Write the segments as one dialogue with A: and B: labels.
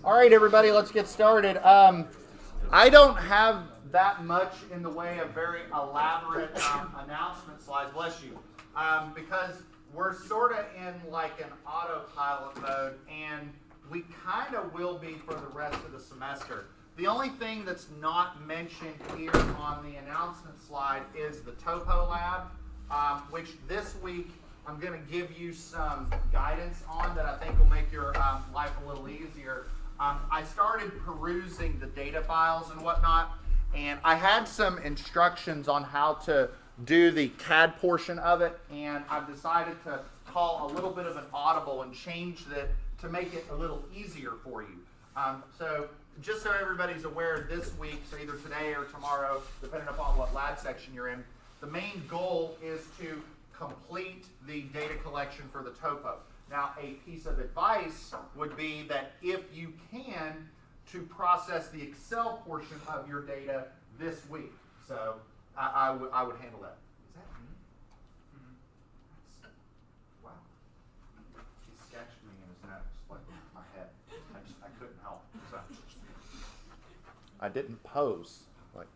A: All right, everybody, let's get started. I don't have that much in the way of very elaborate announcement slides, bless you, because we're sort of in like an autopilot mode, and we kind of will be for the rest of the semester. The only thing that's not mentioned here on the announcement slide is the Topo Lab, which this week I'm going to give you some guidance on that I think will make your life a little easier. I started perusing the data files and whatnot, and I had some instructions on how to do the CAD portion of it, and I've decided to call a little bit of an audible and change it to make it a little easier for you. So just so everybody's aware, this week, so either today or tomorrow, depending upon what lab section you're in, the main goal is to complete the data collection for the topo. Now, a piece of advice would be that if you can, to process the Excel portion of your data this week. So I would handle that. Is that me? Wow. He sketched me and his neck just like my head. I couldn't help. So I didn't pose. Like,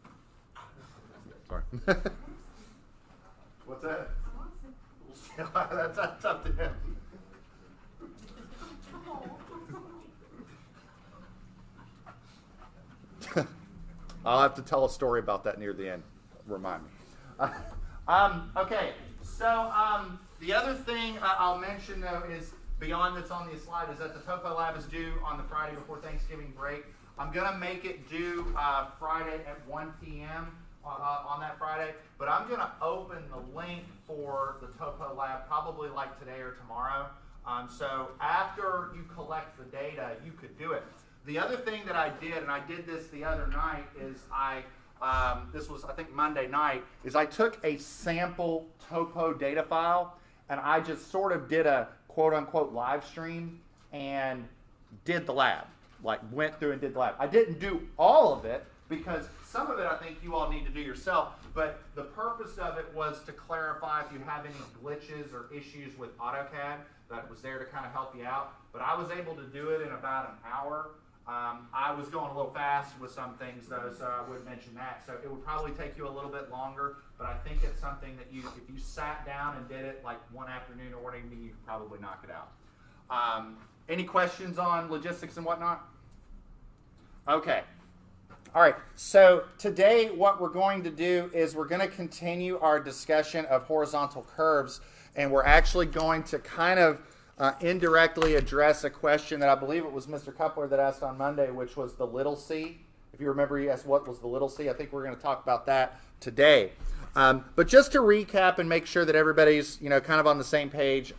A: sorry. What's that? That's up to him. I'll have to tell a story about that near the end. Remind me. Okay, so the other thing I'll mention, though, is beyond that's on the slide, is that the Topo Lab is due on the Friday before Thanksgiving break. I'm going to make it due Friday at 1 p.m. On that Friday, but I'm going to open the link for the Topo Lab probably like today or tomorrow. So after you collect the data, you could do it. The other thing that I did, and I did this the other night, is this was I think Monday night, is I took a sample topo data file and I just sort of did a quote unquote live stream and did the lab, like went through and did the lab. I didn't do all of it because some of it I think you all need to do yourself, but the purpose of it was to clarify if you have any glitches or issues with AutoCAD. That was there to kind of help you out, but I was able to do it in about an hour. I was going a little fast with some things though, so I wouldn't mention that. So it would probably take you a little bit longer, but I think it's something that if you sat down and did it like one afternoon or one evening, you could probably knock it out. Any questions on logistics and whatnot? Okay. All right, so today what we're going to do is we're going to continue our discussion of horizontal curves, and we're actually going to kind of indirectly address a question that I believe it was Mr. Coupler that asked on Monday, which was the little c. If you remember, he asked what was the little c. I think we're going to talk about that today. But just to recap and make sure that everybody's kind of on the same page,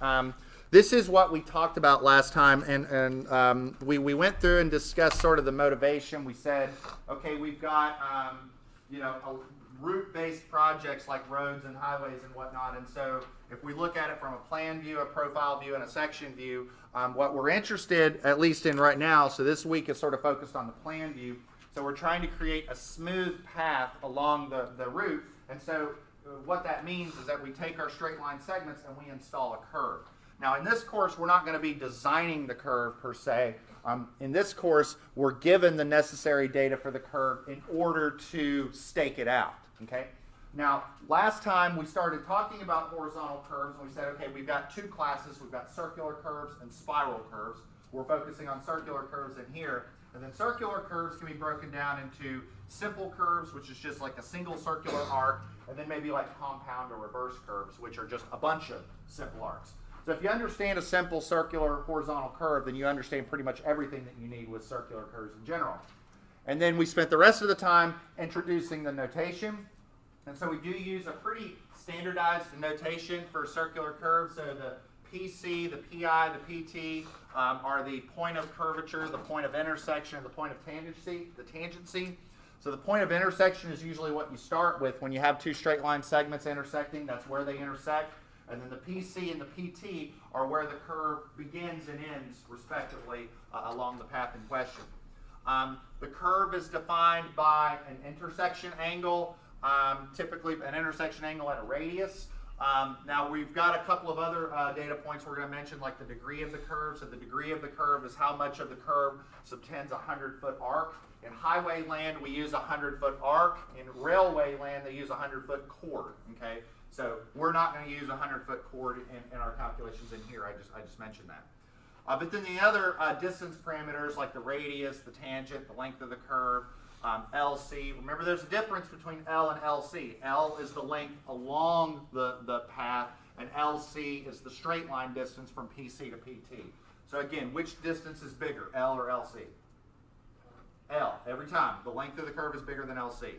A: this is what we talked about last time, and we went through and discussed sort of the motivation. We said, okay, we've got route-based projects like roads and highways and whatnot, and so if we look at it from a plan view, a profile view, and a section view, what we're interested, at least in right now, so this week is sort of focused on the plan view, so we're trying to create a smooth path along the route, and so what that means is that we take our straight line segments and we install a curve. Now, in this course, we're not going to be designing the curve per se. In this course, we're given the necessary data for the curve in order to stake it out. Okay. Now, last time we started talking about horizontal curves, and we said, okay, we've got two classes. We've got circular curves and spiral curves. We're focusing on circular curves in here. And then circular curves can be broken down into simple curves, which is just like a single circular arc, and then maybe like compound or reverse curves, which are just a bunch of simple arcs. So if you understand a simple circular horizontal curve, then you understand pretty much everything that you need with circular curves in general. And then we spent the rest of the time introducing the notation. And so we do use a pretty standardized notation for circular curves. So the PC, the PI, the PT are the point of curvature, the point of intersection, and the point of tangency, the tangency. So the point of intersection is usually what you start with when you have two straight line segments intersecting. That's where they intersect. And then the PC and the PT are where the curve begins and ends, respectively, along the path in question. The curve is defined by an intersection angle, typically an intersection angle at a radius. Now we've got a couple of other data points we're going to mention, like the degree of the curve. So the degree of the curve is how much of the curve subtends a 100-foot arc. In highway land, we use a 100-foot arc. In railway land, they use a 100-foot chord. Okay, so we're not going to use a 100-foot chord in our calculations in here. I just mentioned that. But then the other distance parameters, like the radius, the tangent, the length of the curve, LC. Remember, there's a difference between L and LC. L is the length along the path, and LC is the straight line distance from PC to PT. So again, which distance is bigger, L or LC? L, every time. The length of the curve is bigger than LC.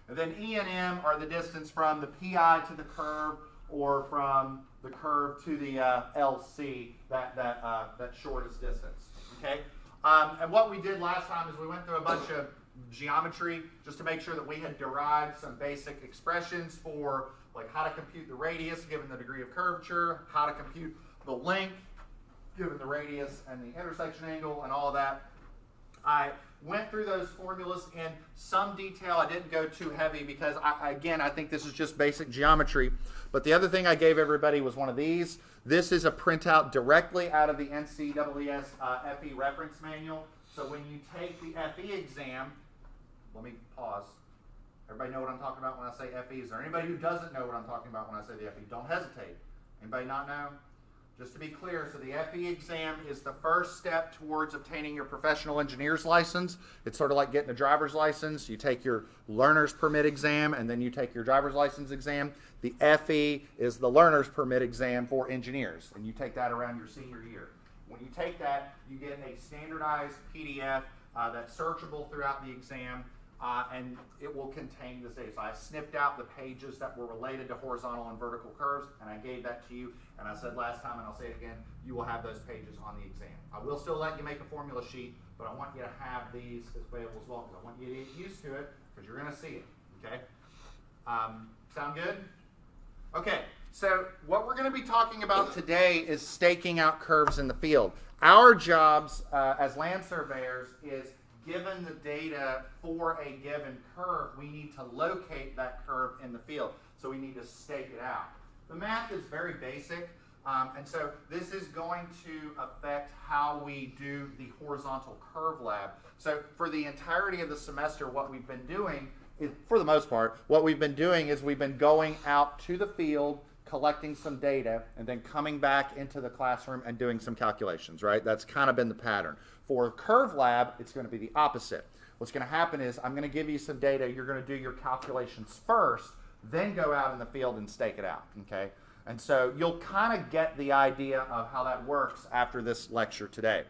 A: And then E and M are the distance from the PI to the curve, or from the curve to the LC, that shortest distance. Okay? And what we did last time is we went through a bunch of geometry just to make sure that we had derived some basic expressions for like how to compute the radius given the degree of curvature, how to compute the length given the radius and the intersection angle and all of that. I went through those formulas in some detail. I didn't go too heavy because, I think this is just basic geometry. But the other thing I gave everybody was one of these. This is a printout directly out of the NCAAS FE reference manual. So when you take the FE exam, let me pause. Everybody know what I'm talking about when I say FE? Is there anybody who doesn't know what I'm talking about when I say the FE? Don't hesitate. Anybody not know? Just to be clear, so the FE exam is the first step towards obtaining your professional engineer's license. It's sort of like getting a driver's license. You take your learner's permit exam, and then you take your driver's license exam. The FE is the learner's permit exam for engineers, and you take that around your senior year. When you take that, you get a standardized PDF that's searchable throughout the exam, and it will contain this data. So I snipped out the pages that were related to horizontal and vertical curves, and I gave that to you. And I said last time, and I'll say it again, you will have those pages on the exam. I will still let you make a formula sheet, but I want you to have these available as well, because I want you to get used to it, because you're going to see it, okay? Sound good? Okay, so what we're going to be talking about today is staking out curves in the field. Our jobs as land surveyors is, given the data for a given curve, we need to locate that curve in the field. So we need to stake it out. The math is very basic, and so this is going to affect how we do the horizontal curve lab. So for the entirety of the semester, what we've been doing is, for the most part, what we've been doing is we've been going out to the field, collecting some data, and then coming back into the classroom and doing some calculations, right? That's kind of been the pattern. For curve lab, it's going to be the opposite. What's going to happen is I'm going to give you some data. You're going to do your calculations first, then go out in the field and stake it out, okay? And so you'll kind of get the idea of how that works after this lecture today.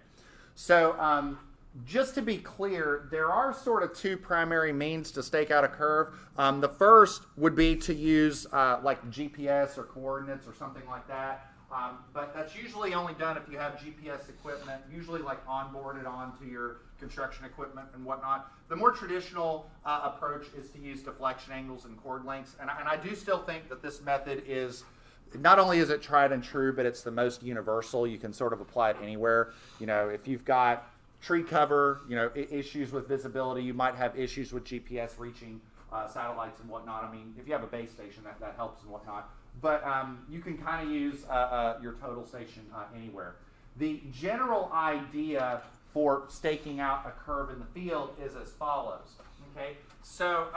A: So just to be clear, there are sort of two primary means to stake out a curve. The first would be to use like GPS or coordinates or something like that. But that's usually only done if you have GPS equipment, usually like onboarded onto your construction equipment and whatnot. The more traditional approach is to use deflection angles and chord lengths. And I do still think that this method is, not only is it tried and true, but it's the most universal. You can sort of apply it anywhere. You know, if you've got tree cover, you know, issues with visibility, you might have issues with GPS reaching satellites and whatnot. I mean, if you have a base station, that helps and whatnot. But you can kind of use your total station anywhere. The general idea for staking out a curve in the field is as follows. Okay, so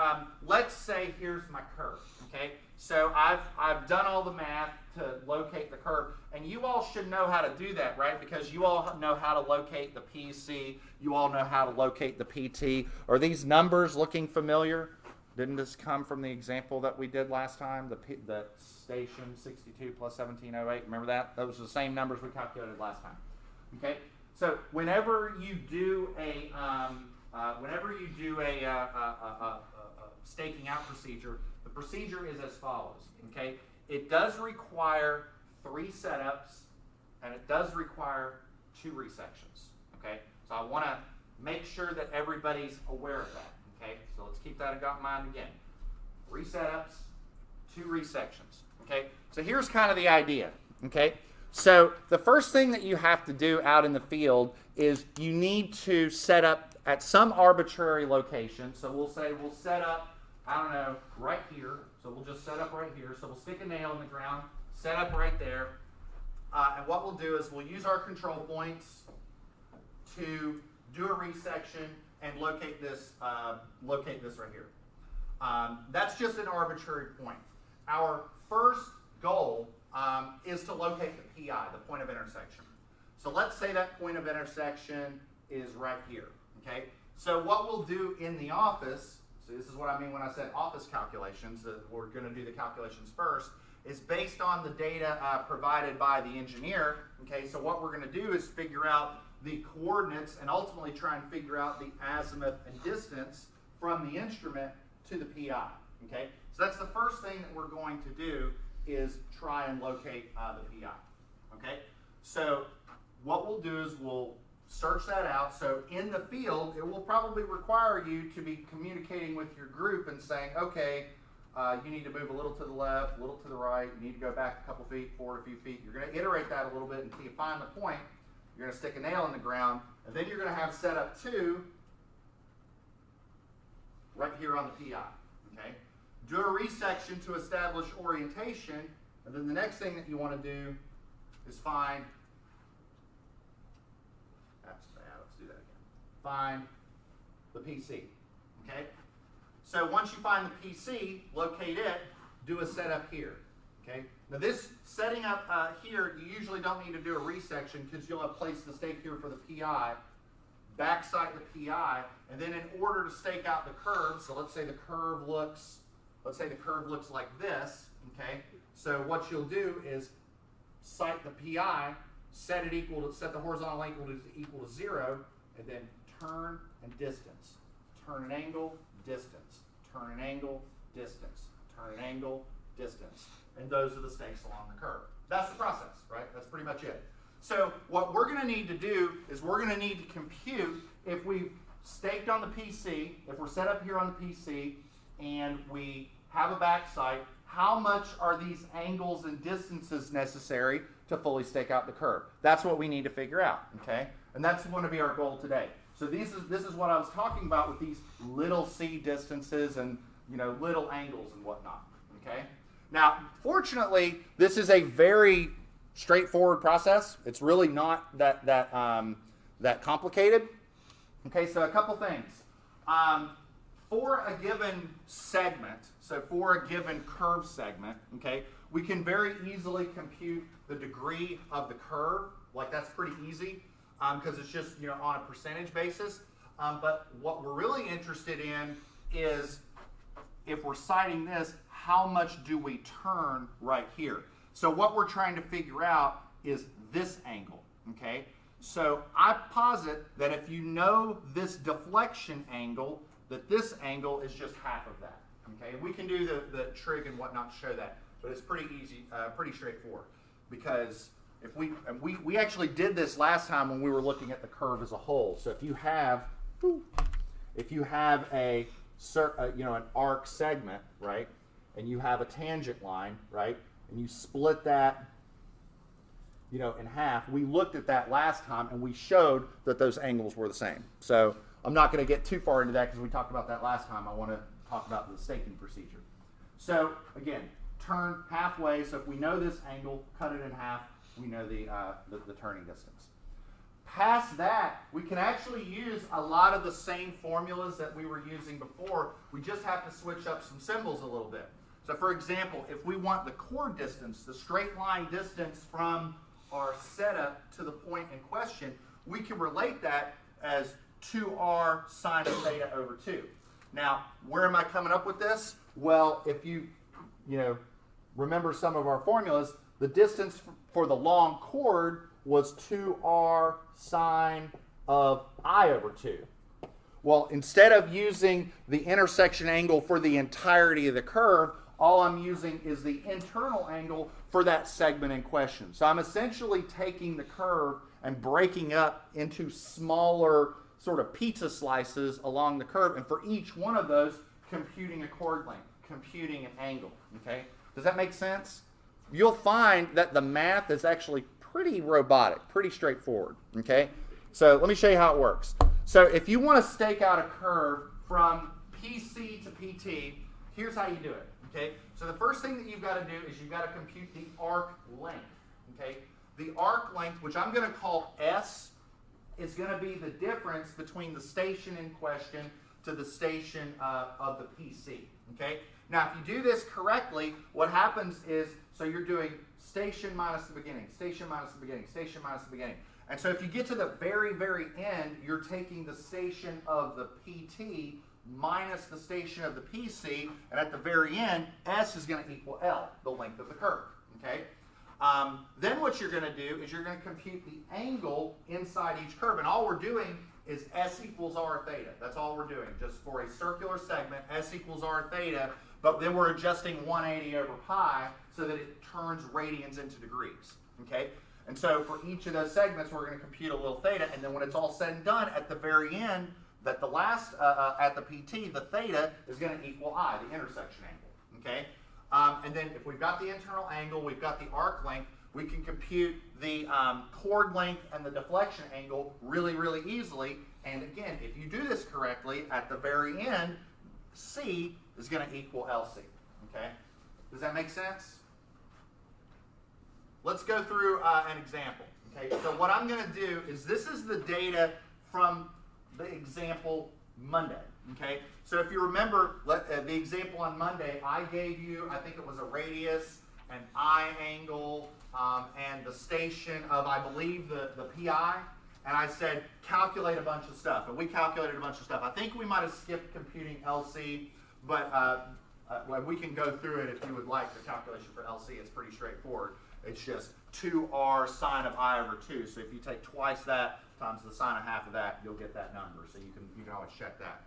A: let's say here's my curve. Okay, so I've done all the math to locate the curve, and you all should know how to do that, right? Because you all know how to locate the PC, you all know how to locate the PT. Are these numbers looking familiar? Didn't this come from the example that we did last time? The station 62 plus 1708. Remember that? Those are the same numbers we calculated last time. Okay. So whenever you do a staking out procedure, the procedure is as follows. Okay. It does require 3 setups, and it does require 2 resections. Okay. So I want to make sure that everybody's aware of that. Okay, so let's keep that in mind again. 3 setups, 2 resections. Okay, so here's kind of the idea. Okay, so the first thing that you have to do out in the field is you need to set up at some arbitrary location. So we'll say we'll set up, I don't know, right here. So So we'll just set up right here. So we'll stick a nail in the ground, set up right there. And what we'll do is we'll use our control points to do a resection and locate this right here. That's just an arbitrary point. Our first goal is to locate the PI, the point of intersection. So let's say that point of intersection is right here, okay? So what we'll do in the office, so this is what I mean when I said office calculations, we're going to do the calculations first, is based on the data provided by the engineer, okay? So what we're going to do is figure out the coordinates and ultimately try and figure out the azimuth and distance from the instrument to the PI, okay? So that's the first thing that we're going to do is try and locate the PI, okay? So what we'll do is we'll search that out. So in the field, it will probably require you to be communicating with your group and saying, okay, you need to move a little to the left, a little to the right, you need to go back a couple feet, forward a few feet. You're going to iterate that a little bit until you find the point. You're going to stick a nail in the ground, and then you're going to have set up 2 right here on the PI, okay? Do a resection to establish orientation, and then the next thing that you want to do is find, that's bad, let's do that again. Find the PC, okay? So once you find the PC, locate it, do a setup here, okay? Now this setting up here, you usually don't need to do a resection because you'll have placed the stake here for the PI, backside the PI, and then in order to stake out the curve, so let's say the curve looks like this, okay? So what you'll do is sight the PI, set the horizontal angle equal to 0, and then turn and distance. Turn an angle, distance. Turn an angle, distance. Turn an angle, distance. And those are the stakes along the curve. That's the process, right? That's pretty much it. So what we're going to need to do is we're going to need to compute if we've staked on the PC, if we're set up here on the PC, and we have a back sight, how much are these angles and distances necessary to fully stake out the curve? That's what we need to figure out, okay? And that's going to be our goal today. So this is what I was talking about with these little c distances and little angles and whatnot, okay? Now, fortunately, this is a very straightforward process. It's really not that complicated. Okay, so a couple things. For a given segment, so for a given curve segment, okay, we can very easily compute the degree of the curve. Like that's pretty easy because it's just on a percentage basis. But what we're really interested in is if we're sighting this, how much do we turn right here? So what we're trying to figure out is this angle, okay? So I posit that if you know this deflection angle, that this angle is just half of that, okay? We can do the trig and whatnot to show that, but it's pretty easy, pretty straightforward. Because if we actually did this last time when we were looking at the curve as a whole. So if you have an arc segment, right, and you have a tangent line, right, and you split that, in half, we looked at that last time and we showed that those angles were the same. So I'm not going to get too far into that because we talked about that last time. I want to talk about the staking procedure. So again, turn halfway. So if we know this angle, cut it in half. We know the turning distance. Past that, we can actually use a lot of the same formulas that we were using before. We just have to switch up some symbols a little bit. So for example, if we want the chord distance, the straight line distance from our setup to the point in question, we can relate that as 2r sine of theta over 2. Now, where am I coming up with this? Well, if you remember some of our formulas, the distance for the long chord was 2r sine of I over 2. Well, instead of using the intersection angle for the entirety of the curve, all I'm using is the internal angle for that segment in question. So I'm essentially taking the curve and breaking up into smaller sort of pizza slices along the curve, and for each one of those, computing a chord length, computing an angle, okay? Does that make sense? You'll find that the math is actually pretty robotic, pretty straightforward, okay? So let me show you how it works. So if you want to stake out a curve from PC to PT, here's how you do it. Okay, so the first thing that you've got to do is you've got to compute the arc length. Okay, the arc length, which I'm going to call S, is going to be the difference between the station in question to the station of the PC. Okay, now if you do this correctly, what happens is, so you're doing station minus the beginning, station minus the beginning, station minus the beginning. And so if you get to the very, very end, you're taking the station of the PT minus the station of the PC, and at the very end, S is going to equal L, the length of the curve. Okay. Then what you're going to do is you're going to compute the angle inside each curve, and all we're doing is S equals R theta. That's all we're doing, just for a circular segment, S equals R theta, but then we're adjusting 180 over pi so that it turns radians into degrees. Okay. And so for each of those segments, we're going to compute a little theta, and then when it's all said and done, at the very end, that the last, at the PT, the theta is going to equal I, the intersection angle. Okay? And then if we've got the internal angle, we've got the arc length, we can compute the chord length and the deflection angle really, really easily. And again, if you do this correctly, at the very end, C is going to equal LC. Okay? Does that make sense? Let's go through an example. Okay, so what I'm going to do is, this is the data from the example Monday. Okay, so if you remember the example on Monday, I gave you, I think it was a radius, an I angle, and the station of, I believe, the PI, and I said calculate a bunch of stuff, and we calculated a bunch of stuff. I think we might have skipped computing LC, but we can go through it if you would like. The calculation for LC is pretty straightforward. It's just 2r sine of I over 2. So if you take twice that times the sine of half of that, you'll get that number. So you can always check that.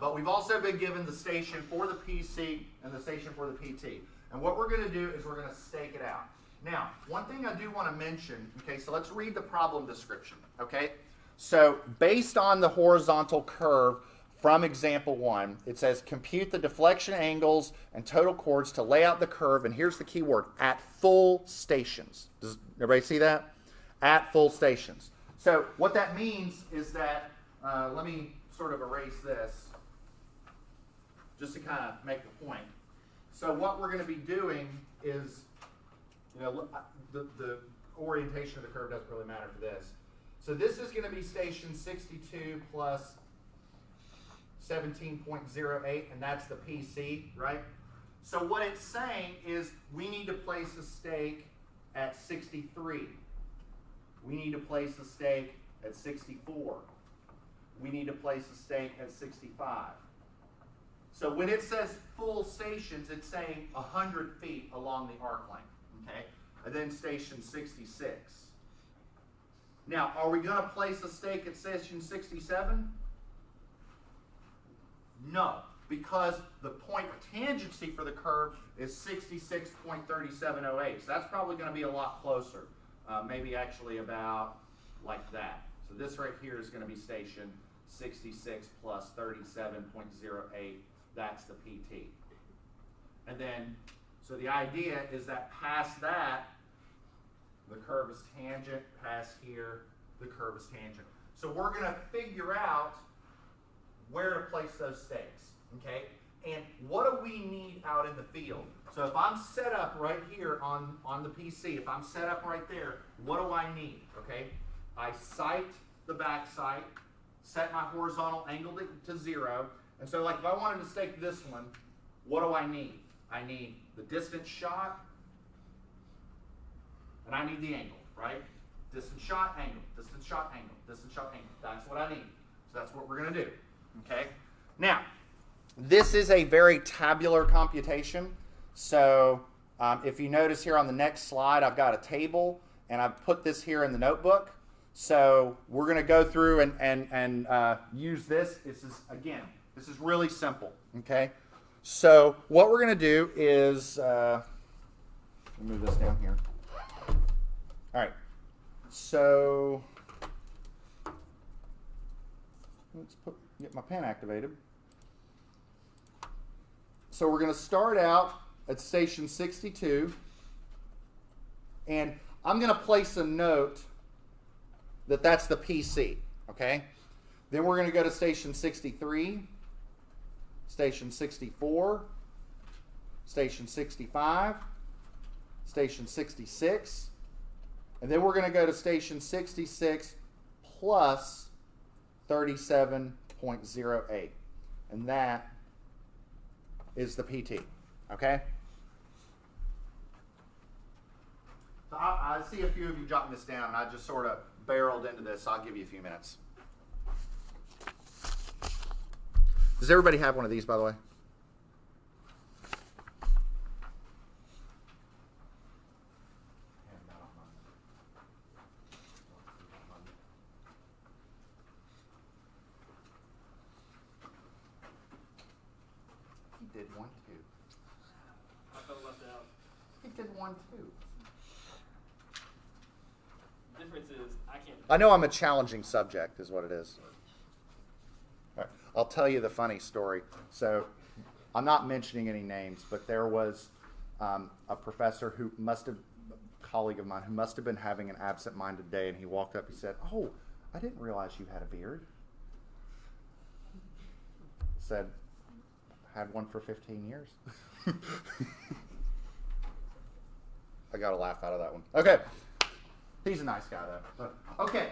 A: But we've also been given the station for the PC and the station for the PT. And what we're going to do is we're going to stake it out. Now, one thing I do want to mention, okay, so let's read the problem description, okay? So based on the horizontal curve from example 1, it says compute the deflection angles and total chords to lay out the curve, and here's the key word, at full stations. Does everybody see that? At full stations. So what that means is that, let me sort of erase this just to kind of make the point. So what we're going to be doing is, you know, the orientation of the curve doesn't really matter for this. So this is going to be station 62 plus 17.08, and that's the PC, right? So what it's saying is we need to place a stake at 63. We need to place a stake at 64. We need to place a stake at 65. So when it says full stations, it's saying 100 feet along the arc length, okay? And then station 66. Now, are we going to place a stake at station 67? No, because the point tangency for the curve is 66.3708. So that's probably going to be a lot closer, maybe actually about like that. So this right here is going to be station 66 plus 37.08. That's the PT. And then, so the idea is that past that, the curve is tangent. Past here, the curve is tangent. So we're going to figure out where to place those stakes, okay? And what do we need out in the field? So if I'm set up right here on the PC, if I'm set up right there, what do I need, okay? I sight the back sight, set my horizontal angle to 0, and so like if I wanted to stake this one, what do I need? I need the distance shot, and I need the angle, right? Distance shot, angle, distance shot, angle, distance shot, angle. That's what I need. So that's what we're going to do. Okay. Now, this is a very tabular computation. So if you notice here on the next slide, I've got a table, and I've put this here in the notebook. So we're going to go through and use this. This is really simple. Okay. So what we're going to do is move this down here. All right. So let's get my pen activated. So we're going to start out at station 62, and I'm going to place a note that that's the PC, okay? Then we're going to go to station 63, station 64, station 65, station 66, and then we're going to go to station 66 plus 37.08, and that is the PT, okay? So I see a few of you jotting this down, and I just sort of barreled into this, so I'll give you a few minutes. Does everybody have one of these, by the way? He did one too.
B: I felt left out.
A: He did one too.
B: The difference is I can't.
A: I know I'm a challenging subject, is what it is. All right. I'll tell you the funny story. So, I'm not mentioning any names, but there was a professor who must have, a colleague of mine, who must have been having an absent-minded day, and he walked up, he said, "Oh, I didn't realize you had a beard." Said, "Had one for 15 years." I got a laugh out of that one. Okay. He's a nice guy, though. But, okay.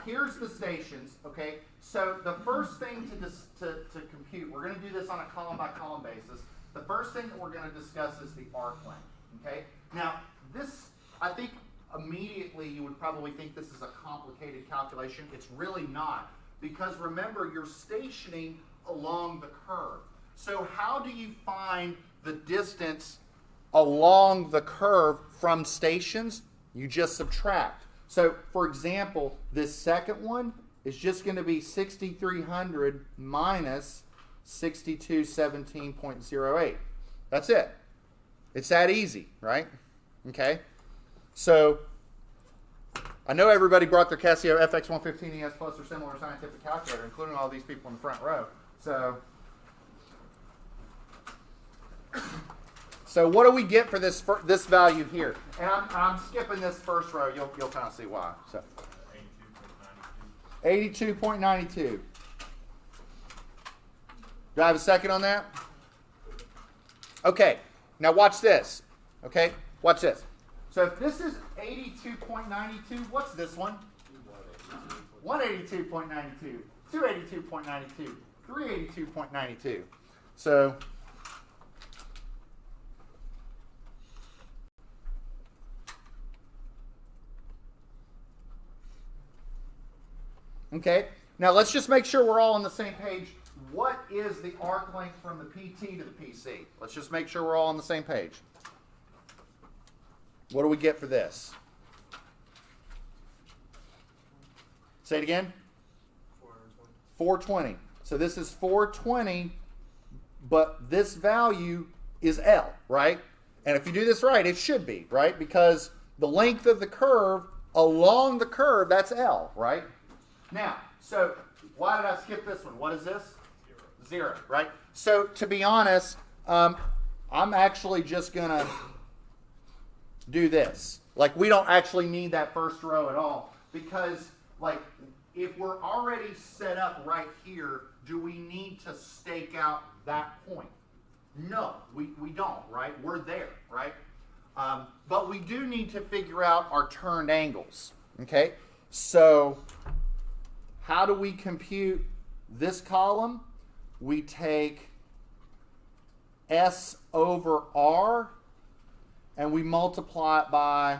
A: Here's the stations, okay? So the first thing to compute, we're going to do this on a column-by-column basis. The first thing that we're going to discuss is the arc length, okay? Now, this, I think, immediately you would probably think this is a complicated calculation. It's really not, because remember, you're stationing along the curve. So how do you find the distance along the curve from stations? You just subtract. So, for example, this second one is just going to be 6,300 minus 6217.08. That's it. It's that easy, right? Okay. So, I know everybody brought their Casio FX115ES Plus or similar scientific calculator, including all these people in the front row. So what do we get for this value here? And I'm skipping this first row. You'll kind of see why. So 82.92. Do I have a second on that? Okay. Now watch this. Okay? Watch this. So if this is 82.92, what's this one? 182.92, 282.92, 382.92. So okay, now let's just make sure we're all on the same page. What is the arc length from the PT to the PC? Let's just make sure we're all on the same page. What do we get for this? Say it again. 420. So this is 420, but this value is L, right? And if you do this right, it should be, right? Because the length of the curve along the curve, that's L, right? Now, so why did I skip this one? What is this? Zero, right? So to be honest, I'm actually just going to do this. Like, we don't actually need that first row at all, because, like, if we're already set up right here, do we need to stake out that point? No, we don't, right? We're there, right? But we do need to figure out our turned angles, okay? So how do we compute this column? We take S over R, and we multiply it by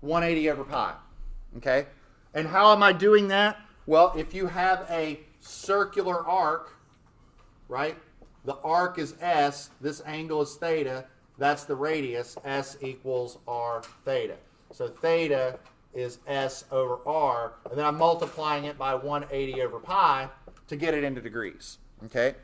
A: 180 over pi, okay? And how am I doing that? Well, if you have a circular arc, right? The arc is S, this angle is theta, that's the radius, S equals R theta. So theta is S over R, and then I'm multiplying it by 180 over pi to get it into degrees, okay?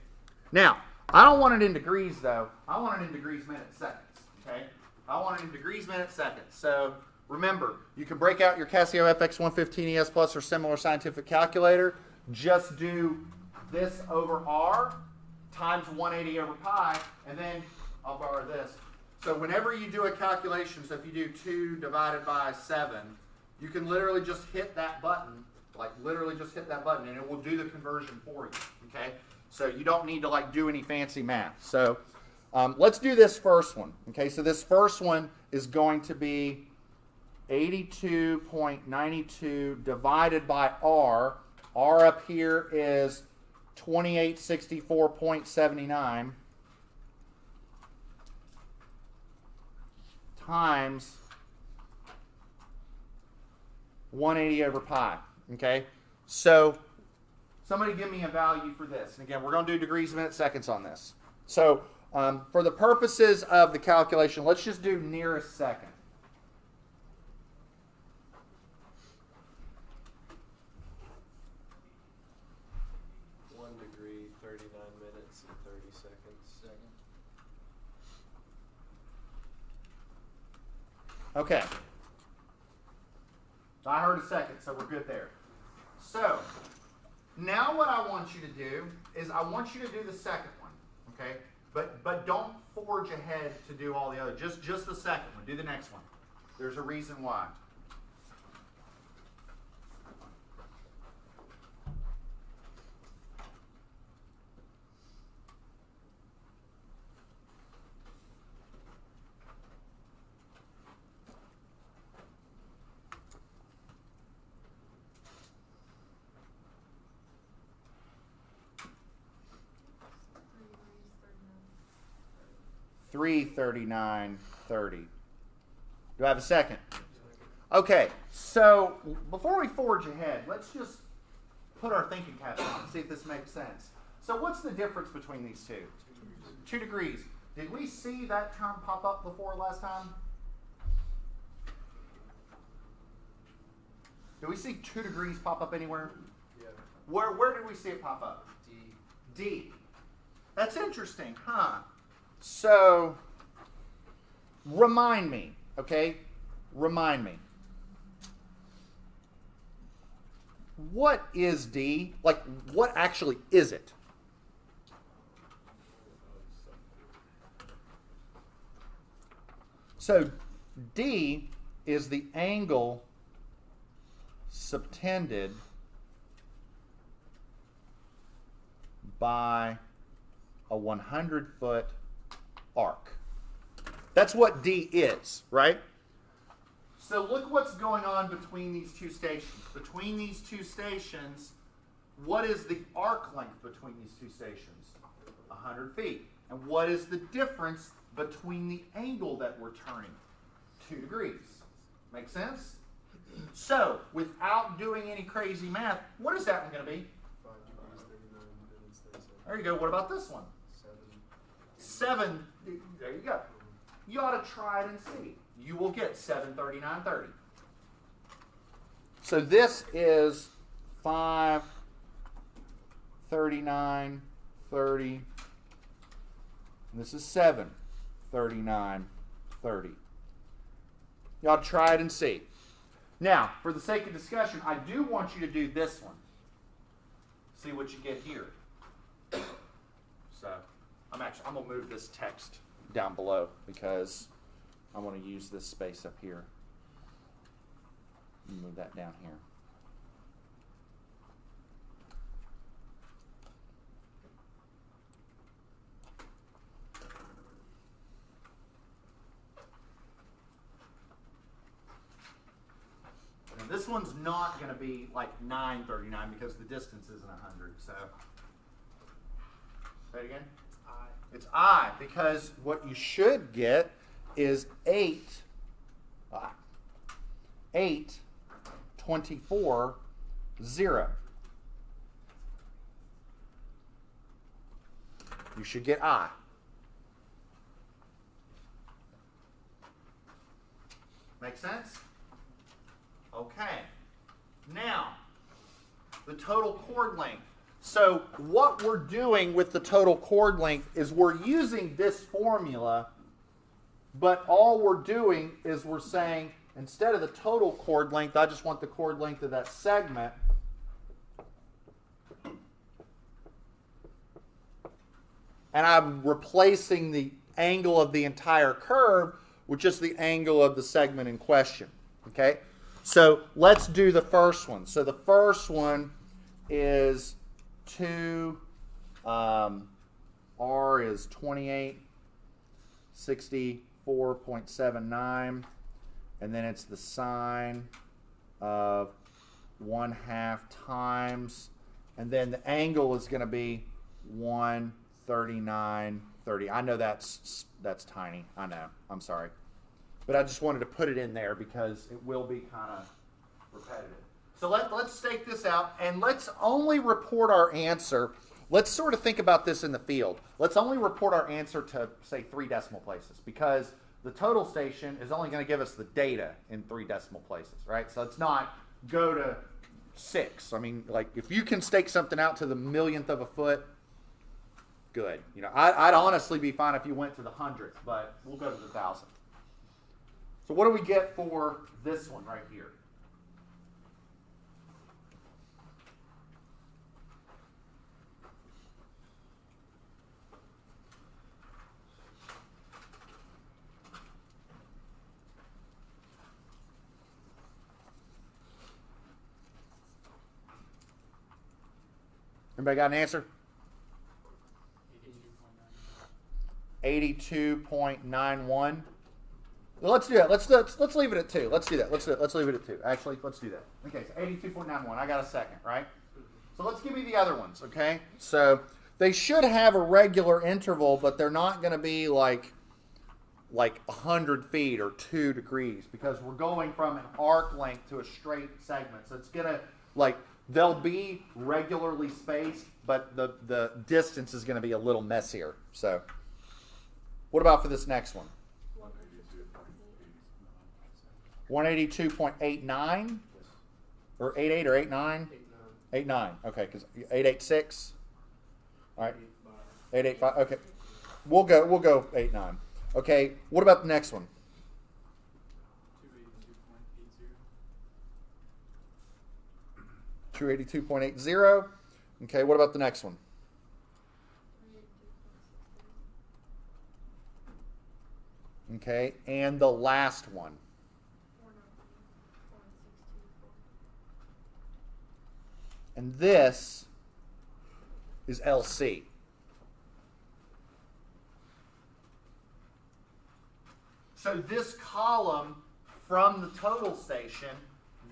A: Now, I don't want it in degrees, though. I want it in degrees, minutes, seconds, okay? I want it in degrees, minutes, seconds. So remember, you can break out your Casio FX115ES Plus or similar scientific calculator. Just do this over R times 180 over pi, and then I'll borrow this. So whenever you do a calculation, so if you do 2 divided by 7, you can literally just hit that button, like literally just hit that button, and it will do the conversion for you, okay? So you don't need to like do any fancy math. So let's do this first one. Okay, so this first one is going to be 82.92 divided by R. R up here is 2864.79 times 180 over pi. Okay, so somebody give me a value for this. And again, we're going to do degrees, minutes, seconds on this. So for the purposes of the calculation, let's just do nearest second.
C: 1 degree, 39 minutes, and 30 seconds.
A: Okay. I heard a second, so we're good there. So now what I want you to do is I want you to do the second one, okay? But don't forge ahead to do all the other. Just the second one. Do the next one. There's a reason why. $339.30. Do I have a second? Okay, so before we forge ahead, let's just put our thinking caps on and see if this makes sense. So what's the difference between these two? 2 degrees. Did we see that term pop up before last time? Did we see 2 degrees pop up anywhere?
C: Yeah.
A: Where did we see it pop up?
C: D.
A: D. That's interesting, huh? So, remind me, okay? Remind me. What is D? Like, what actually is it? So, D is the angle subtended by a 100-foot arc. That's what D is, right? So look what's going on between these two stations. Between these two stations, what is the arc length between these two stations? 100 feet. And what is the difference between the angle that we're turning? 2 degrees. Make sense? So, without doing any crazy math, what is that one going to be?
C: 5 degrees, 39 minutes, 30 seconds.
A: There you go. What about this one? 7. There you go. You ought to try it and see. You will get 7:39:30. So this is 5:39:30. And this is 7:39:30. You ought to try it and see. Now, for the sake of discussion, I do want you to do this one. See what you get here. So I'm going to move this text down below because I want to use this space up here. Move that down here. And this one's not going to be like 9:39 because the distance isn't 100. So, say it again. It's I, because what you should get is 8:24:0. You should get I. Make sense? Okay. Now, the total chord length. So what we're doing with the total chord length is we're using this formula, but all we're doing is we're saying, instead of the total chord length, I just want the chord length of that segment. And I'm replacing the angle of the entire curve with just the angle of the segment in question. Okay? So let's do the first one. So the first one is 2 R is 2864.79, and then it's the sine of 1/2 times, and then the angle is going to be 139.30. I know that's tiny. I know. I'm sorry. But I just wanted to put it in there because it will be kind of repetitive. So let's stake this out, and let's only report our answer. Let's sort of think about this in the field. Let's only report our answer to, say, 3 decimal places, because the total station is only going to give us the data in 3 decimal places, right? So let's not go to 6. I mean, like, if you can stake something out to the millionth of a foot, good. You know, I'd honestly be fine if you went to the hundredth, but we'll go to the thousandth. So what do we get for this one right here? Everybody got an answer? 82.91. Well, let's do that. Let's leave it at 2. Let's do that. Let's leave it at 2. Actually, let's do that. Okay, so 82.91. I got a second, right? So let's give me the other ones, okay? So they should have a regular interval, but they're not going to be like 100 feet or 2 degrees, because we're going from an arc length to a straight segment. So it's going to, like, they'll be regularly spaced, but the distance is going to be a little messier. So what about for this next one? 182.89 or 88 or 89? 89. Okay, because 886. All right. 885. Okay. We'll go 89. Okay. What about the next one? 282.80. Okay, what about the next one? Okay, and the last one. And this is LC. So this column from the total station,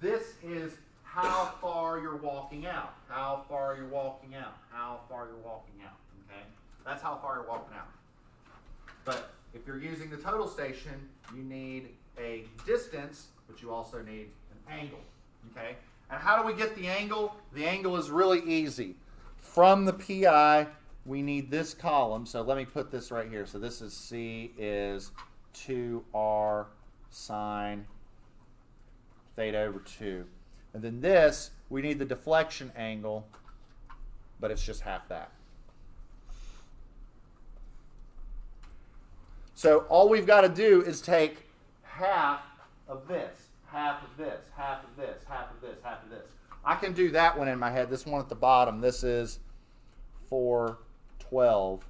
A: this is how far you're walking out, how far you're walking out, how far you're walking out, okay? That's how far you're walking out. But if you're using the total station, you need a distance, but you also need an angle, okay? And how do we get the angle? The angle is really easy. From the PI, we need this column, so let me put this right here. So this is C is 2R sine theta over 2. And then this, we need the deflection angle, but it's just half that. So all we've got to do is take half of this, half of this, half of this, half of this, half of this. I can do that one in my head. This one at the bottom, this is 412.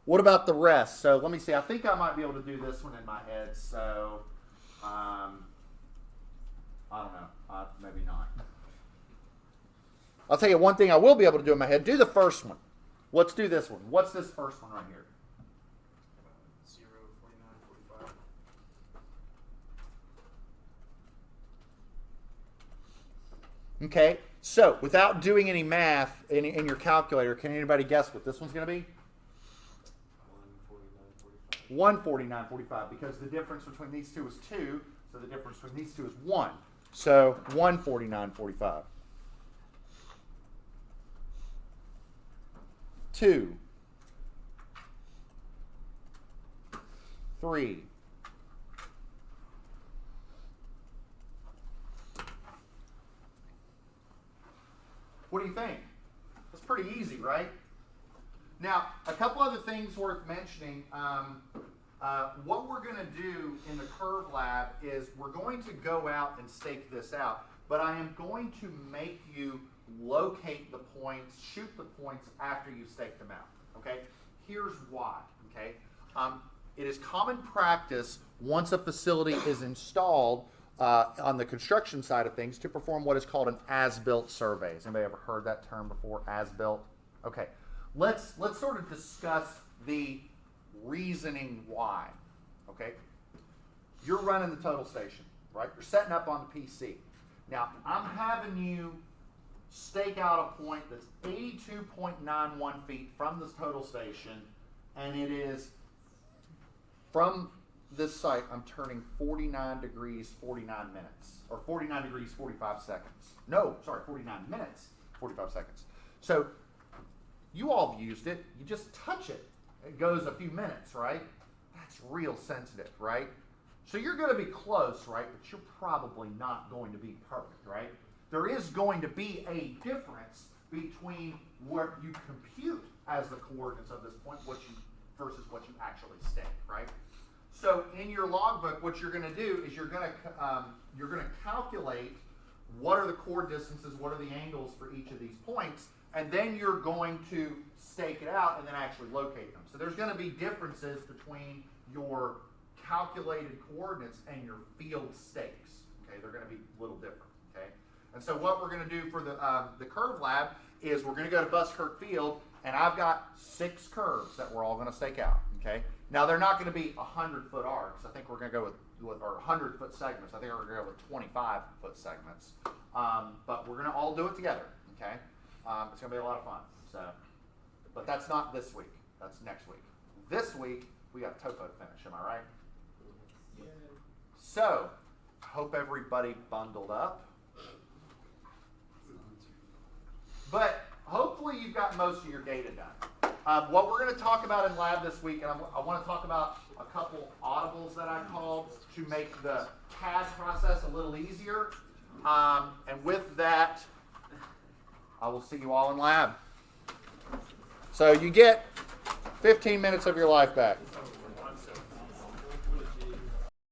A: What about the rest? So let me see. I think I might be able to do this one in my head. So I don't know. Maybe not. I'll tell you one thing I will be able to do in my head. Do the first one. Let's do this one. What's this first one right here?
C: 0.4945.
A: Okay. So without doing any math in your calculator, can anybody guess what this one's going to be? 149.45, because the difference between these two is 2, so the difference between these two is 1. So 149.45. 2, 3, 'What do you think? That's pretty easy, right? Now, a couple other things worth mentioning. What we're going to do in the curve lab is we're going to go out and stake this out, but I am going to make you locate the points, shoot the points after you stake them out, okay? Here's why, okay? It is common practice once a facility is installed on the construction side of things to perform what is called an as-built survey. Has anybody ever heard that term before, as-built? Okay, let's sort of discuss the reasoning why. Okay, you're running the total station, right? You're setting up on the PC. Now, I'm having you stake out a point that's 82.91 feet from this total station, and it is from this site, I'm turning 49 degrees, 49 minutes, or 49 degrees, 45 seconds. No, sorry, 49 minutes, 45 seconds. So you all have used it. You just touch it. It goes a few minutes, right? That's real sensitive, right? So you're going to be close, right? But you're probably not going to be perfect, right? There is going to be a difference between what you compute as the coordinates of this point versus what you actually stake, right? So in your logbook, what you're going to do is you're going to calculate what are the chord distances, what are the angles for each of these points, and then you're going to stake it out and then actually locate them. So there's going to be differences between your calculated coordinates and your field stakes. Okay, they're going to be a little different. Okay, and so what we're going to do for the curve lab is we're going to go to Buskirk Field, and I've got 6 curves that we're all going to stake out. Okay. Now, they're not going to be 100-foot arcs. I think we're going to go with or 100-foot segments. I think we're going to go with 25-foot segments. But we're going to all do it together, okay? It's going to be a lot of fun. So, but that's not this week. That's next week. This week, we got topo to finish. Am I right?
C: Yeah.
A: So, I hope everybody bundled up. But hopefully you've got most of your data done. What we're going to talk about in lab this week, and I want to talk about a couple audibles that I called to make the CAD process a little easier. And with that, I will see you all in lab. So you get 15 minutes of your life back.